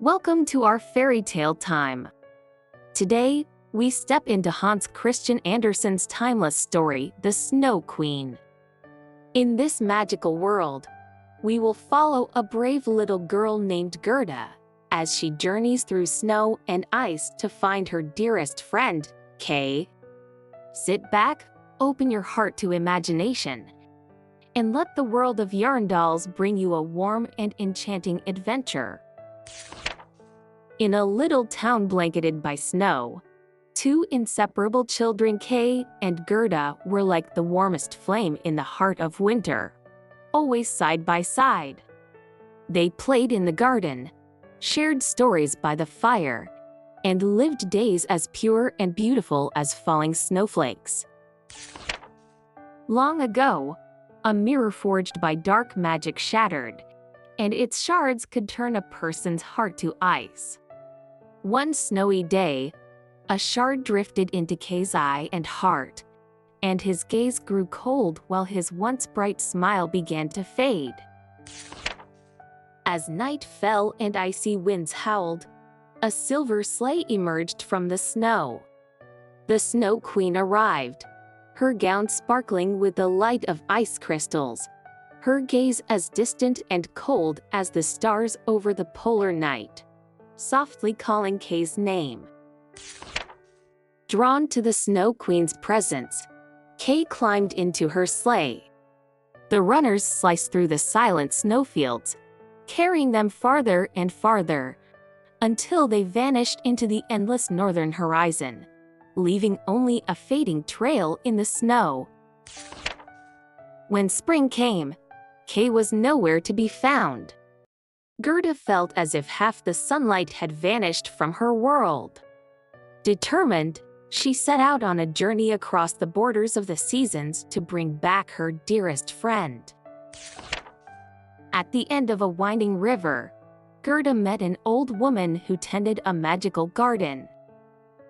Welcome to our fairy tale time. Today, we step into Hans Christian Andersen's timeless story, The Snow Queen. In this magical world, we will follow a brave little girl named Gerda as she journeys through snow and ice to find her dearest friend, Kay. Sit back, open your heart to imagination, and let the world of yarn dolls bring you a warm and enchanting adventure. In a little town blanketed by snow, two inseparable children, Kay and Gerda, were like the warmest flame in the heart of winter, always side by side. They played in the garden, shared stories by the fire, and lived days as pure and beautiful as falling snowflakes. Long ago, a mirror forged by dark magic shattered, and its shards could turn a person's heart to ice. One snowy day, a shard drifted into Kay's eye and heart, and his gaze grew cold while his once bright smile began to fade. As night fell and icy winds howled, a silver sleigh emerged from the snow. The Snow Queen arrived, her gown sparkling with the light of ice crystals, her gaze as distant and cold as the stars over the polar night, softly calling Kay's name. Drawn to the Snow Queen's presence, Kay climbed into her sleigh. The runners sliced through the silent snowfields, carrying them farther and farther, until they vanished into the endless northern horizon, leaving only a fading trail in the snow. When spring came, Kay was nowhere to be found. Gerda felt as if half the sunlight had vanished from her world. Determined, she set out on a journey across the borders of the seasons to bring back her dearest friend. At the end of a winding river, Gerda met an old woman who tended a magical garden.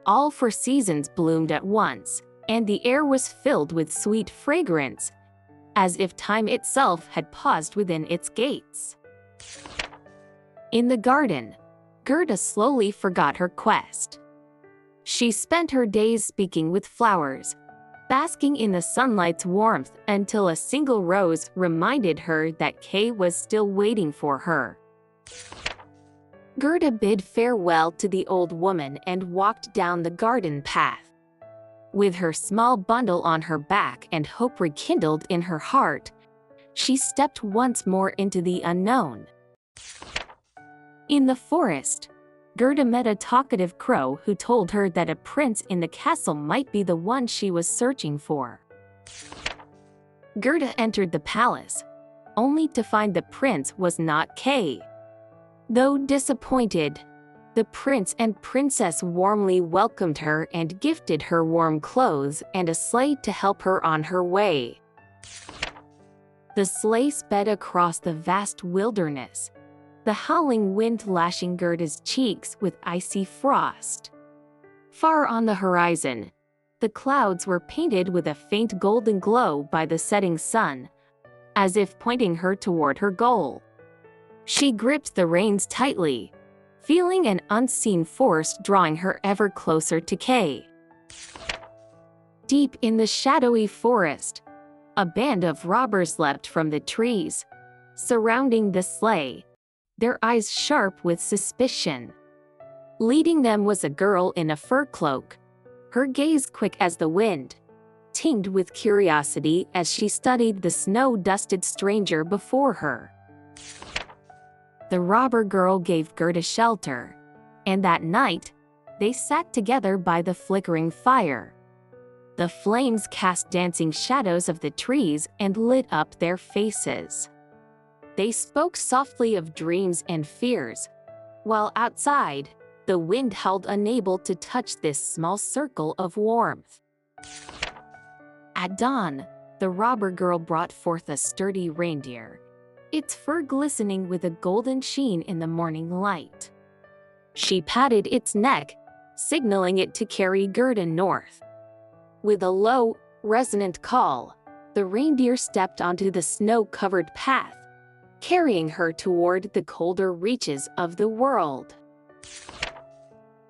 All four seasons bloomed at once, and the air was filled with sweet fragrance, as if time itself had paused within its gates. In the garden, Gerda slowly forgot her quest. She spent her days speaking with flowers, basking in the sunlight's warmth until a single rose reminded her that Kay was still waiting for her. Gerda bid farewell to the old woman and walked down the garden path. With her small bundle on her back and hope rekindled in her heart, she stepped once more into the unknown. In the forest, Gerda met a talkative crow who told her that a prince in the castle might be the one she was searching for. Gerda entered the palace, only to find the prince was not Kay. Though disappointed, the prince and princess warmly welcomed her and gifted her warm clothes and a sleigh to help her on her way. The sleigh sped across the vast wilderness, the howling wind lashing Gerda's cheeks with icy frost. Far on the horizon, the clouds were painted with a faint golden glow by the setting sun, as if pointing her toward her goal. She gripped the reins tightly, feeling an unseen force drawing her ever closer to Kay. Deep in the shadowy forest, a band of robbers leapt from the trees, surrounding the sleigh, their eyes sharp with suspicion. Leading them was a girl in a fur cloak, her gaze quick as the wind, tinged with curiosity as she studied the snow-dusted stranger before her. The robber girl gave Gerda shelter, and that night, they sat together by the flickering fire. The flames cast dancing shadows of the trees and lit up their faces. They spoke softly of dreams and fears, while outside, the wind howled unable to touch this small circle of warmth. At dawn, the robber girl brought forth a sturdy reindeer, its fur glistening with a golden sheen in the morning light. She patted its neck, signaling it to carry Gerda north. With a low, resonant call, the reindeer stepped onto the snow-covered path, carrying her toward the colder reaches of the world.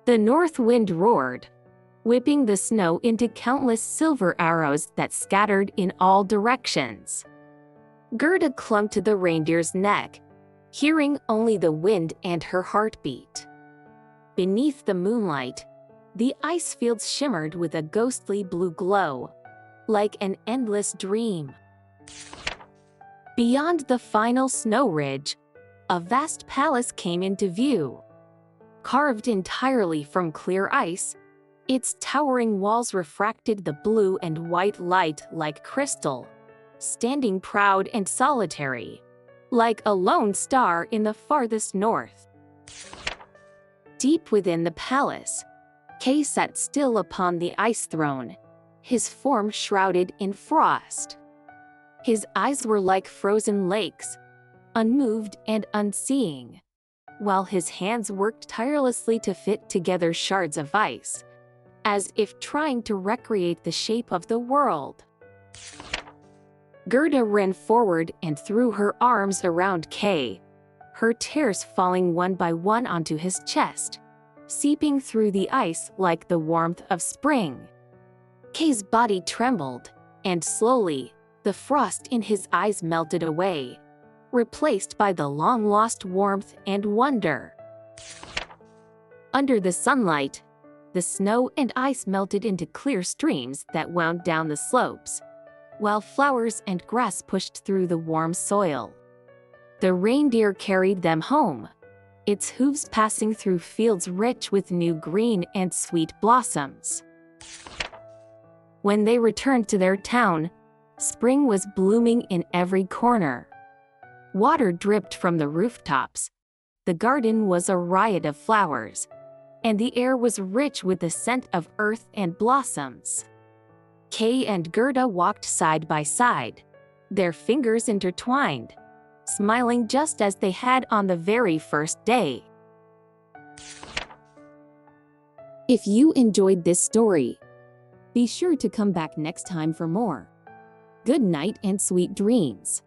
The north wind roared, whipping the snow into countless silver arrows that scattered in all directions. Gerda clung to the reindeer's neck, hearing only the wind and her heartbeat. Beneath the moonlight, the ice fields shimmered with a ghostly blue glow, like an endless dream. Beyond the final snow ridge, a vast palace came into view. Carved entirely from clear ice, its towering walls refracted the blue and white light like crystal, standing proud and solitary, like a lone star in the farthest north. Deep within the palace, Kay sat still upon the ice throne, his form shrouded in frost. His eyes were like frozen lakes, unmoved and unseeing, while his hands worked tirelessly to fit together shards of ice, as if trying to recreate the shape of the world. Gerda ran forward and threw her arms around Kay, her tears falling one by one onto his chest, seeping through the ice like the warmth of spring. Kay's body trembled, and slowly, the frost in his eyes melted away, replaced by the long-lost warmth and wonder. Under the sunlight, the snow and ice melted into clear streams that wound down the slopes, while flowers and grass pushed through the warm soil. The reindeer carried them home, its hooves passing through fields rich with new green and sweet blossoms. When they returned to their town, spring was blooming in every corner. Water dripped from the rooftops. The garden was a riot of flowers, and the air was rich with the scent of earth and blossoms. Kay and Gerda walked side by side, their fingers intertwined, smiling just as they had on the very first day. If you enjoyed this story, be sure to come back next time for more. Good night and sweet dreams.